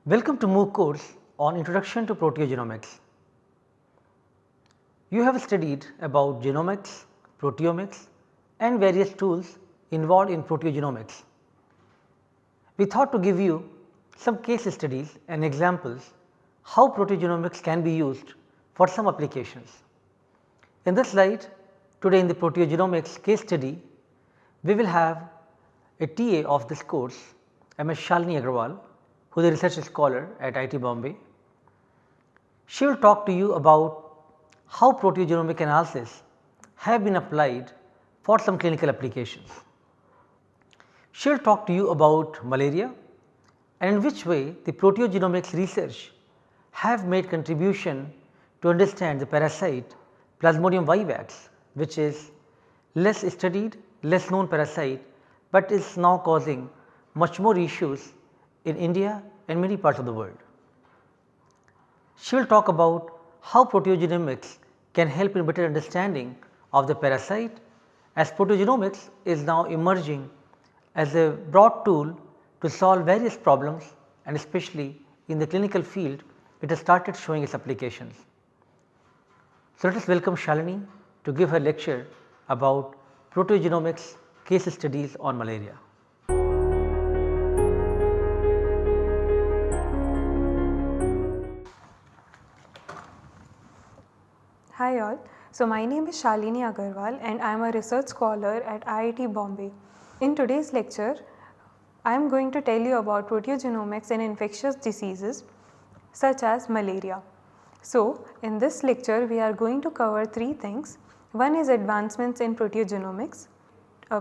Welcome to MOOC course on Introduction to Proteogenomics. You have studied about genomics, proteomics and various tools involved in proteogenomics. We thought to give you some case studies and examples how proteogenomics can be used for some applications. In this slide, today in the proteogenomics case study, we will have a TA of this course, Ms. Shalini Agarwal, who is a research scholar at IIT Bombay. She will talk to you about how proteogenomic analysis have been applied for some clinical applications. She will talk to you about malaria and in which way the proteogenomics research have made contribution to understand the parasite Plasmodium vivax, which is less studied, less known parasite, but is now causing much more issues in India and many parts of the world. She will talk about how proteogenomics can help in better understanding of the parasite, as proteogenomics is now emerging as a broad tool to solve various problems, and especially in the clinical field it has started showing its applications. So, let us welcome Shalini to give her lecture about proteogenomics case studies on malaria. Hi all. So, my name is Shalini Agarwal and I am a research scholar at IIT Bombay. In today's lecture, I am going to tell you about proteogenomics in infectious diseases such as malaria. So, in this lecture we are going to cover three things. One is advancements in proteogenomics,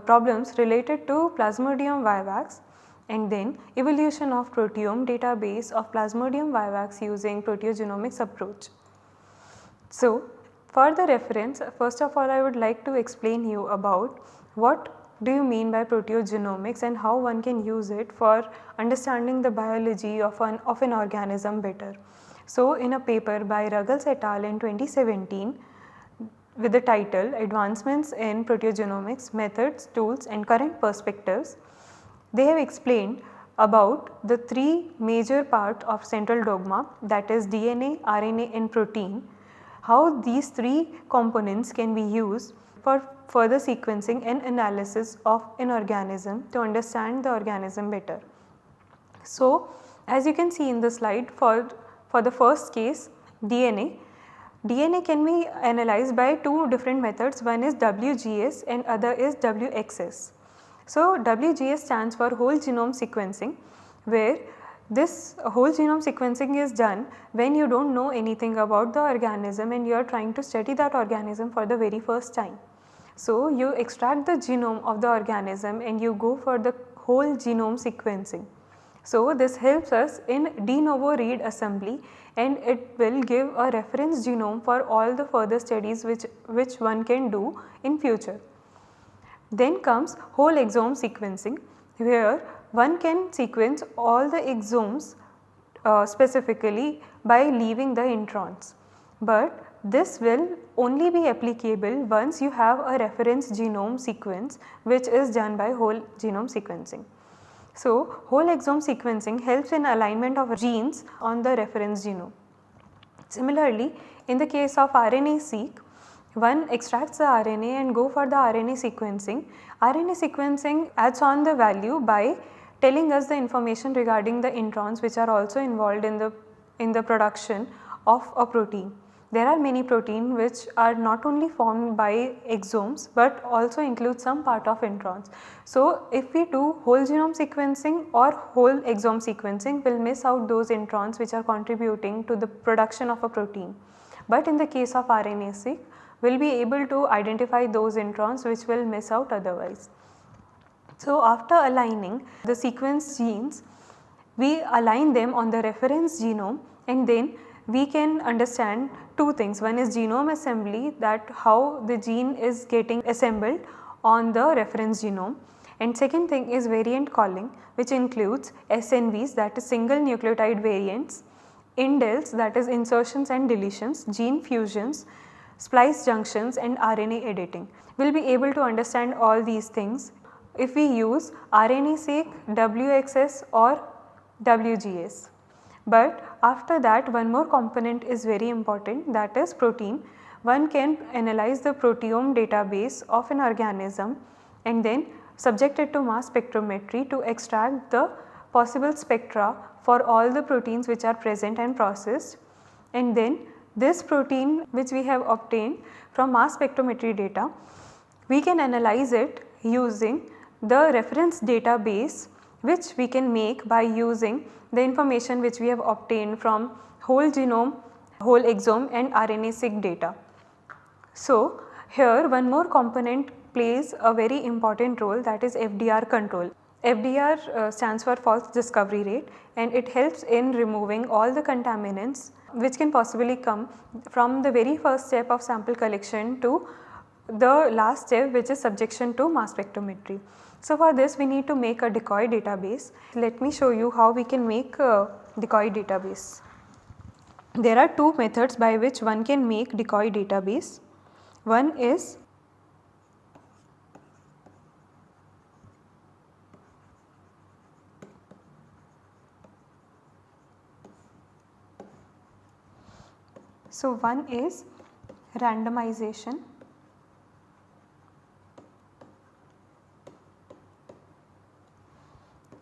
problems related to Plasmodium vivax, and then evolution of proteome database of Plasmodium vivax using proteogenomics approach. So, for the reference, first of all I would like to explain you about what do you mean by proteogenomics and how one can use it for understanding the biology of an organism better. So, in a paper by Ruggles et al. In 2017 with the title Advancements in Proteogenomics Methods, Tools and Current Perspectives, they have explained about the three major parts of central dogma, that is DNA, RNA and protein, how these three components can be used for further sequencing and analysis of an organism to understand the organism better. So, as you can see in the slide, for the first case DNA can be analyzed by two different methods, one is WGS and other is WXS. So, WGS stands for whole genome sequencing, where this whole genome sequencing is done when you do not know anything about the organism and you are trying to study that organism for the very first time. So, you extract the genome of the organism and you go for the whole genome sequencing. So, this helps us in de novo read assembly and it will give a reference genome for all the further studies which one can do in future. Then comes whole exome sequencing, where one can sequence all the exomes specifically by leaving the introns, but this will only be applicable once you have a reference genome sequence which is done by whole genome sequencing. So, whole exome sequencing helps in alignment of genes on the reference genome. Similarly, in the case of RNA-seq, one extracts the RNA and go for the RNA sequencing. RNA sequencing adds on the value by telling us the information regarding the introns which are also involved in the production of a protein. There are many proteins which are not only formed by exomes, but also include some part of introns. So, if we do whole genome sequencing or whole exome sequencing, we will miss out those introns which are contributing to the production of a protein. But in the case of RNA-seq, we will be able to identify those introns which will miss out otherwise. So, after aligning the sequence genes, we align them on the reference genome and then we can understand two things. One is genome assembly, that how the gene is getting assembled on the reference genome, and second thing is variant calling, which includes SNVs, that is single nucleotide variants, indels, that is insertions and deletions, gene fusions, splice junctions and RNA editing. We will be able to understand all these things if we use RNA-seq, WXS or WGS. But after that, one more component is very important, that is protein. One can analyze the proteome database of an organism and then subject it to mass spectrometry to extract the possible spectra for all the proteins which are present and processed, and then this protein which we have obtained from mass spectrometry data, we can analyze it using the reference database which we can make by using the information which we have obtained from whole genome, whole exome and RNA-seq data. So, here one more component plays a very important role, that is FDR control. FDR stands for false discovery rate, and it helps in removing all the contaminants which can possibly come from the very first step of sample collection to the last step, which is subjection to mass spectrometry. So, for this we need to make a decoy database. Let me show you how we can make a decoy database. There are two methods by which one can make decoy database. One is randomization,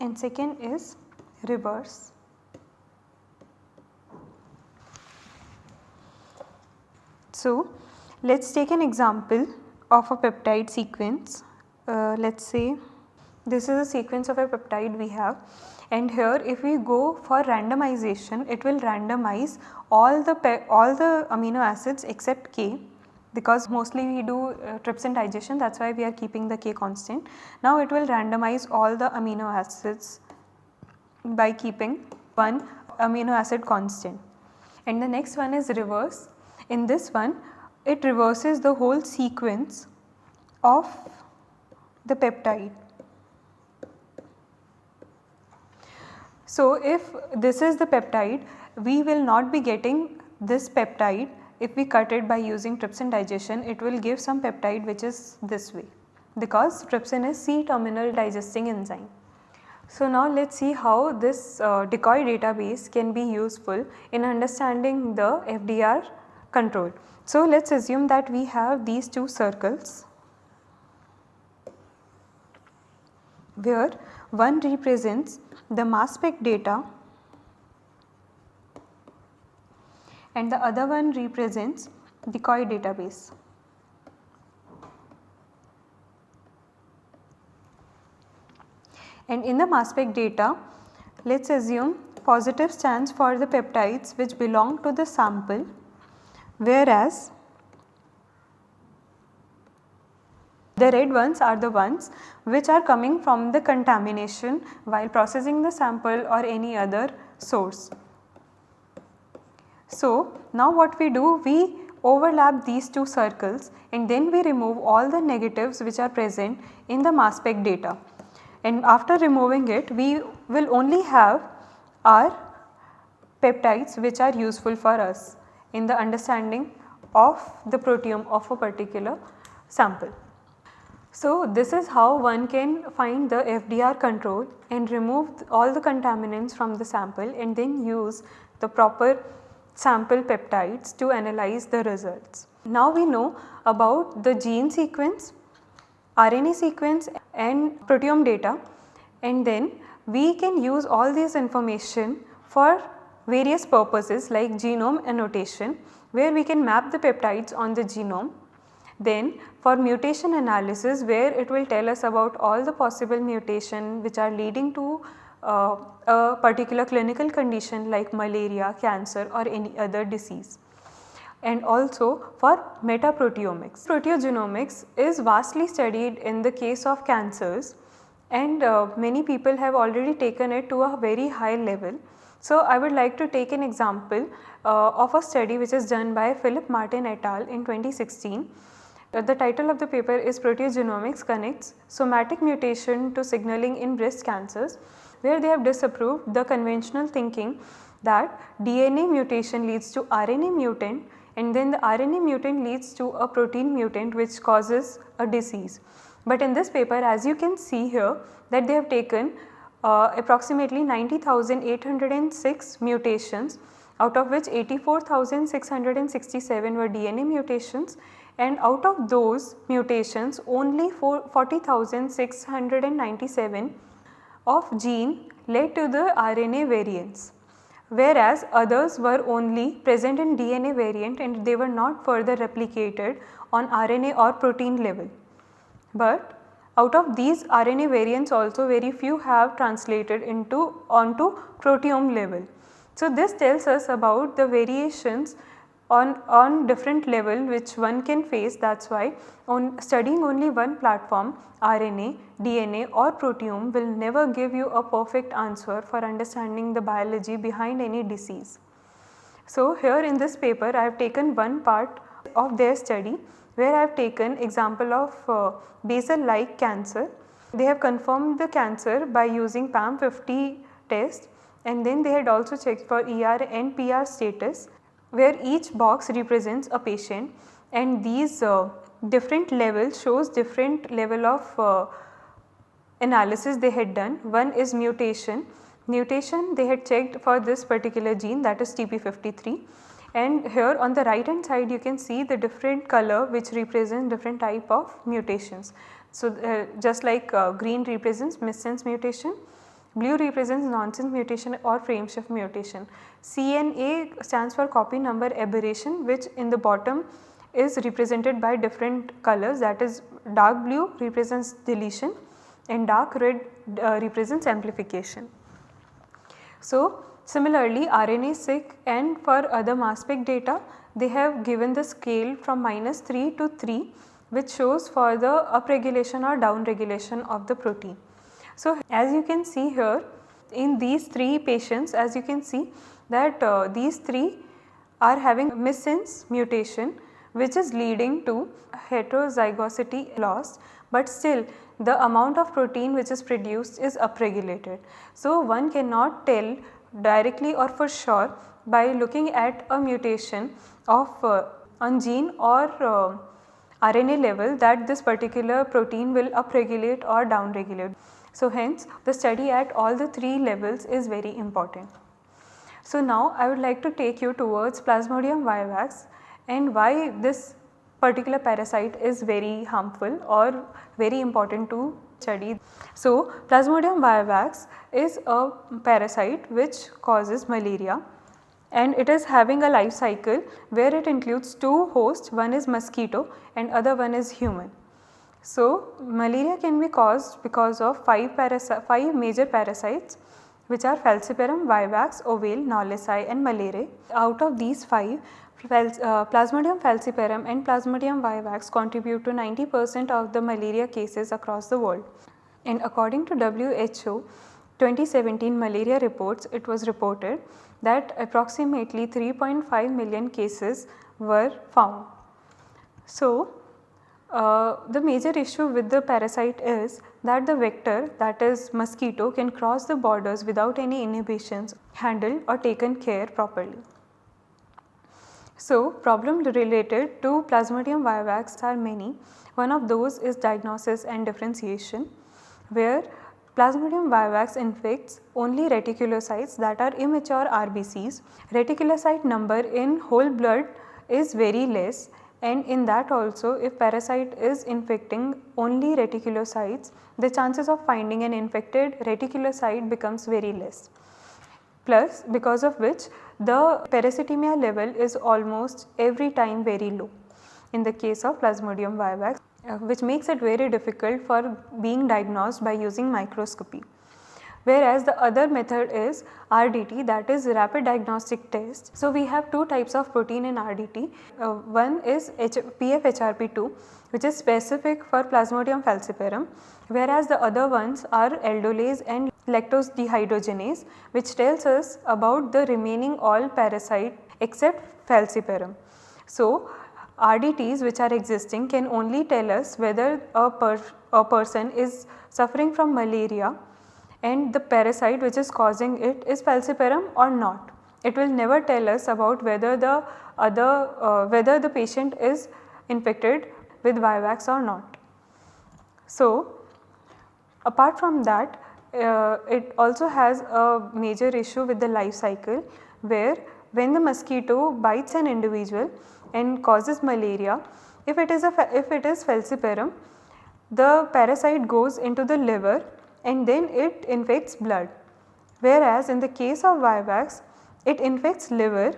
and second is reverse. So, let us take an example of a peptide sequence. Let us say this is a sequence of a peptide we have, and here if we go for randomization, it will randomize all the amino acids except K, because mostly we do trypsin digestion, that is why we are keeping the K constant. Now it will randomize all the amino acids by keeping one amino acid constant. And the next one is reverse. In this one, it reverses the whole sequence of the peptide. So, if this is the peptide, we will not be getting this peptide. If we cut it by using trypsin digestion, it will give some peptide which is this way, because trypsin is C-terminal digesting enzyme. So, now let us see how this decoy database can be useful in understanding the FDR control. So, let us assume that we have these two circles where one represents the mass spec data and the other one represents decoy database. And in the mass spec data, let us assume positive stands for the peptides which belong to the sample, whereas the red ones are the ones which are coming from the contamination while processing the sample or any other source. So, now what we do, we overlap these two circles and then we remove all the negatives which are present in the mass spec data, and after removing it we will only have our peptides which are useful for us in the understanding of the proteome of a particular sample. So, this is how one can find the FDR control and remove all the contaminants from the sample and then use the proper sample peptides to analyze the results. Now we know about the gene sequence, RNA sequence and proteome data, and then we can use all this information for various purposes like genome annotation, where we can map the peptides on the genome. Then for mutation analysis, where it will tell us about all the possible mutation which are leading to a particular clinical condition like malaria, cancer or any other disease. And also for metaproteomics. Proteogenomics is vastly studied in the case of cancers, and many people have already taken it to a very high level. So, I would like to take an example of a study which is done by Philip Martin et al. In 2016. The title of the paper is Proteogenomics Connects Somatic Mutation to Signaling in Breast Cancers, where they have disapproved the conventional thinking that DNA mutation leads to RNA mutant and then the RNA mutant leads to a protein mutant which causes a disease. But in this paper, as you can see here, that they have taken approximately 90,806 mutations, out of which 84,667 were DNA mutations, and out of those mutations only 40,697 of gene led to the RNA variants, whereas others were only present in DNA variant and they were not further replicated on RNA or protein level. But out of these RNA variants also very few have translated onto proteome level. So, this tells us about the variations on different level which one can face. That is why on studying only one platform, RNA, DNA or proteome will never give you a perfect answer for understanding the biology behind any disease. So, here in this paper I have taken one part of their study where I have taken example of basal like cancer. They have confirmed the cancer by using PAM50 test, and then they had also checked for ER and PR status, where each box represents a patient, and these different levels shows different level of analysis they had done. One is mutation. Mutation they had checked for this particular gene, that is TP53, and here on the right hand side you can see the different color which represents different type of mutations. So, just like green represents missense mutation, blue represents nonsense mutation or frameshift mutation. CNA stands for copy number aberration, which in the bottom is represented by different colors, that is dark blue represents deletion and dark red represents amplification. So, similarly RNA-seq and for other mass spec data they have given the scale from -3 to 3, which shows for the upregulation or downregulation of the protein. So, as you can see here in these 3 patients, as you can see that these 3 are having missense mutation which is leading to heterozygosity loss, but still the amount of protein which is produced is upregulated. So, one cannot tell directly or for sure by looking at a mutation of on gene or RNA level that this particular protein will upregulate or downregulate. So, hence the study at all the 3 levels is very important. So, now I would like to take you towards Plasmodium vivax and why this particular parasite is very harmful or very important to study. So, Plasmodium vivax is a parasite which causes malaria, and it is having a life cycle where it includes 2 hosts, one is mosquito and other one is human. So, malaria can be caused because of 5 major parasites, which are Falciparum, vivax, ovale, knowlesi and malariae. Out of these 5, Plasmodium falciparum and Plasmodium vivax contribute to 90% of the malaria cases across the world. And according to WHO 2017 malaria reports, it was reported that approximately 3.5 million cases were found. So, the major issue with the parasite is that the vector, that is mosquito, can cross the borders without any inhibitions handled or taken care properly. So, problems related to Plasmodium vivax are many. One of those is diagnosis and differentiation, where Plasmodium vivax infects only reticulocytes, that are immature RBCs. Reticulocyte number in whole blood is very less, and in that also if parasite is infecting only reticulocytes, the chances of finding an infected reticulocyte becomes very less. Plus, because of which the parasitemia level is almost every time very low in the case of Plasmodium vivax, which makes it very difficult for being diagnosed by using microscopy. Whereas the other method is RDT, that is rapid diagnostic test. So, we have 2 types of protein in RDT. One is PFHRP2, which is specific for Plasmodium falciparum, whereas the other ones are aldolase and lactose dehydrogenase, which tells us about the remaining all parasite except falciparum. So, RDTs which are existing can only tell us whether a person is suffering from malaria and the parasite which is causing it is falciparum or not. It will never tell us about whether the patient is infected with vivax or not. So, apart from that, it also has a major issue with the life cycle, where when the mosquito bites an individual and causes malaria, if it is falciparum, the parasite goes into the liver and then it infects blood. Whereas in the case of vivax, it infects liver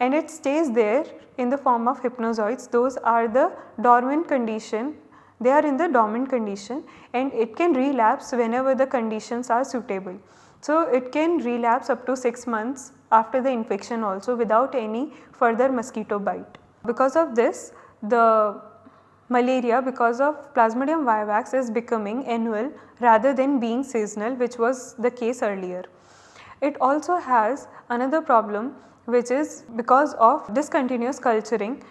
and it stays there in the form of hypnozoites. Those are the dormant condition, they are in the dormant condition, and it can relapse whenever the conditions are suitable. So, it can relapse up to 6 months after the infection also without any further mosquito bite. Because of this, the malaria, because of Plasmodium vivax, is becoming annual rather than being seasonal, which was the case earlier. It also has another problem, which is because of discontinuous culturing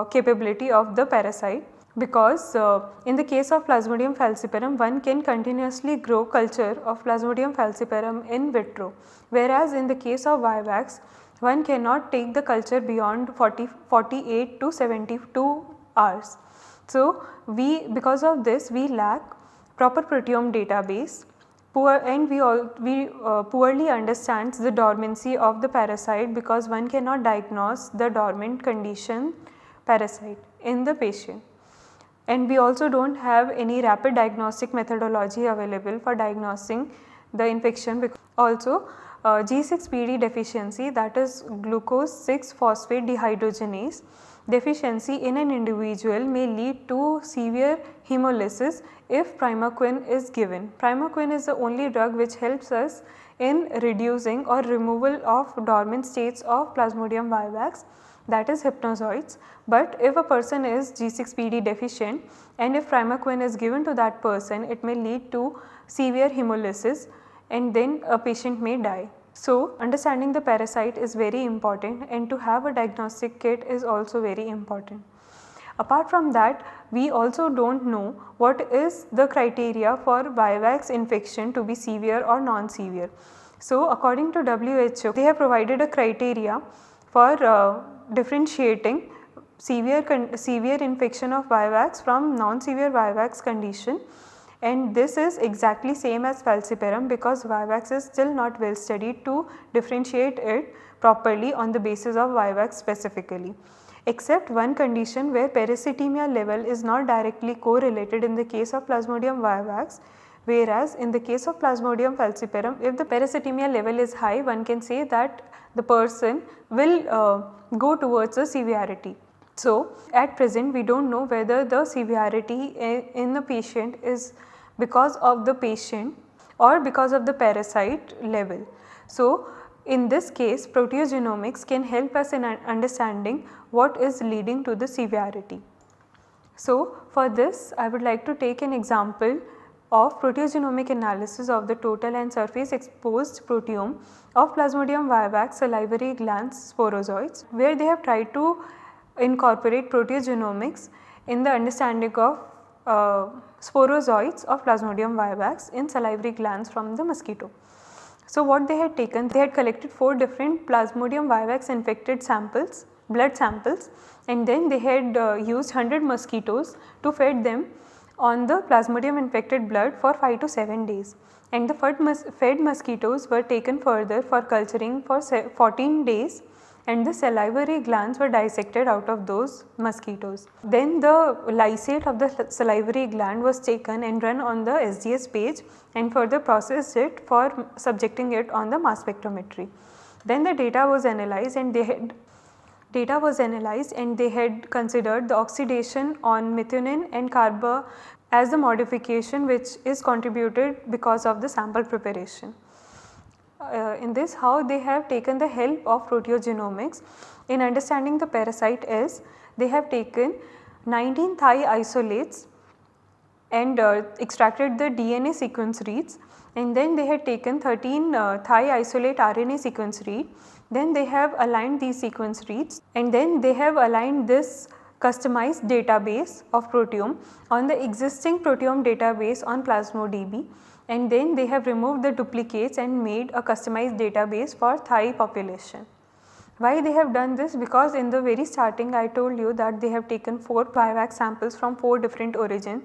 capability of the parasite, because in the case of Plasmodium falciparum, one can continuously grow culture of Plasmodium falciparum in vitro, whereas in the case of vivax, one cannot take the culture beyond 48 to 72 hours. So, because of this we lack proper proteome database, we poorly understands the dormancy of the parasite, because one cannot diagnose the dormant condition parasite in the patient. And we also do not have any rapid diagnostic methodology available for diagnosing the infection. Also G6PD deficiency, that is glucose 6 phosphate dehydrogenase deficiency in an individual, may lead to severe hemolysis if primaquine is given. Primaquine is the only drug which helps us in reducing or removal of dormant states of Plasmodium vivax, that is hypnozoites. But if a person is G6PD deficient and if primaquine is given to that person, it may lead to severe hemolysis and then a patient may die. So, understanding the parasite is very important, and to have a diagnostic kit is also very important. Apart from that, we also do not know what is the criteria for vivax infection to be severe or non-severe. So, according to WHO, they have provided a criteria for differentiating severe infection of vivax from non-severe vivax condition, and this is exactly same as falciparum, because vivax is still not well studied to differentiate it properly on the basis of vivax specifically, except one condition where parasitemia level is not directly correlated in the case of Plasmodium vivax, whereas in the case of Plasmodium falciparum, if the parasitemia level is high, one can say that the person will go towards the severity. So, at present we do not know whether the severity in the patient is because of the patient or because of the parasite level. So, in this case proteogenomics can help us in understanding what is leading to the severity. So, for this I would like to take an example of proteogenomic analysis of the total and surface exposed proteome of Plasmodium vivax salivary glands sporozoites, where they have tried to incorporate proteogenomics in the understanding of sporozoites of Plasmodium vivax in salivary glands from the mosquito. So, what they had taken, they had collected 4 different Plasmodium vivax infected samples, blood samples, and then they had used 100 mosquitoes to feed them on the Plasmodium infected blood for 5 to 7 days, and the fed mosquitoes were taken further for culturing for 14 days, and the salivary glands were dissected out of those mosquitoes. Then the lysate of the salivary gland was taken and run on the SDS page and further processed it for subjecting it on the mass spectrometry. Then the data was analyzed and they had considered the oxidation on methionine and carba as the modification which is contributed because of the sample preparation. In this, how they have taken the help of proteogenomics in understanding the parasite is, they have taken 19 thigh isolates and extracted the DNA sequence reads, and then they had taken 13 thigh isolate RNA sequence read, then they have aligned these sequence reads, and then they have aligned this customized database of proteome on the existing proteome database on PlasmoDB, and then they have removed the duplicates and made a customized database for thigh population. Why they have done this? Because in the very starting I told you that they have taken 4 vivax samples from 4 different origins,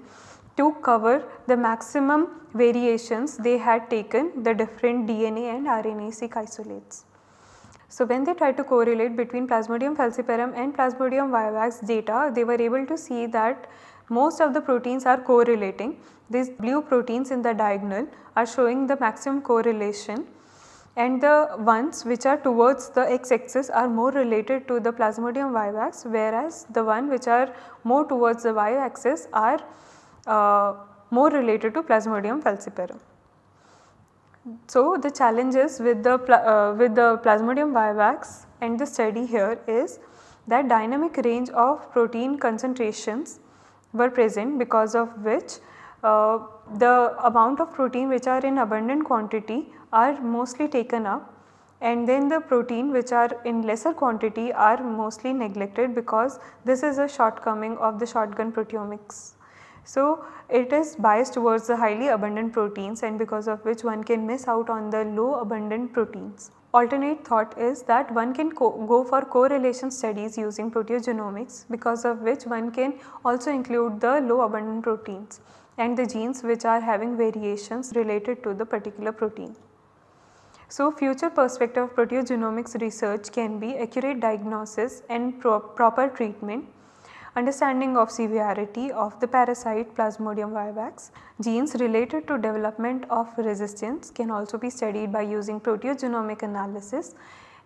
to cover the maximum variations they had taken the different DNA and RNA-seq isolates. So, when they tried to correlate between Plasmodium falciparum and Plasmodium vivax data, they were able to see that most of the proteins are correlating. These blue proteins in the diagonal are showing the maximum correlation, and the ones which are towards the x axis are more related to the Plasmodium vivax, whereas the one which are more towards the y axis are more related to Plasmodium falciparum. So, the challenges with the Plasmodium vivax and the study here is that dynamic range of protein concentrations were present, because of which the amount of protein which are in abundant quantity are mostly taken up, and then the protein which are in lesser quantity are mostly neglected, because this is a shortcoming of the shotgun proteomics. So, it is biased towards the highly abundant proteins, and because of which one can miss out on the low abundant proteins. Alternate thought is that one can go for correlation studies using proteogenomics, because of which one can also include the low abundant proteins and the genes which are having variations related to the particular protein. So, future perspective of proteogenomics research can be accurate diagnosis and proper treatment, understanding of severity of the parasite Plasmodium vivax. Genes related to development of resistance can also be studied by using proteogenomic analysis,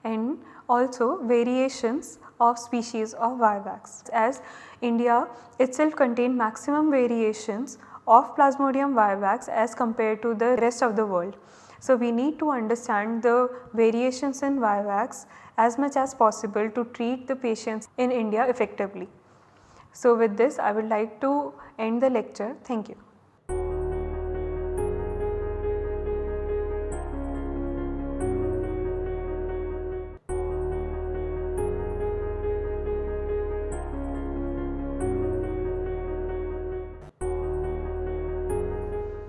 and also variations of species of vivax, as India itself contain maximum variations of Plasmodium vivax as compared to the rest of the world. So, we need to understand the variations in vivax as much as possible to treat the patients in India effectively. So, with this I would like to end the lecture. Thank you.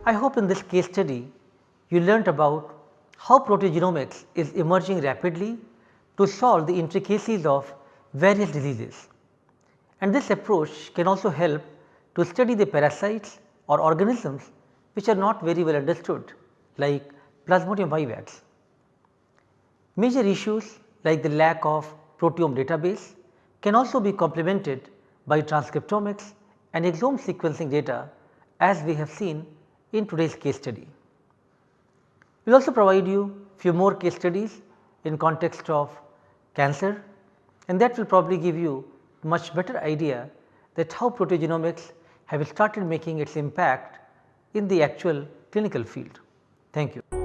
I hope in this case study you learnt about how proteogenomics is emerging rapidly to solve the intricacies of various diseases, and this approach can also help to study the parasites or organisms which are not very well understood, like Plasmodium vivax. Major issues like the lack of proteome database can also be complemented by transcriptomics and exome sequencing data, as we have seen in today's case study. We will also provide you few more case studies in context of cancer, and that will probably give you much better idea that how proteogenomics have started making its impact in the actual clinical field. Thank you.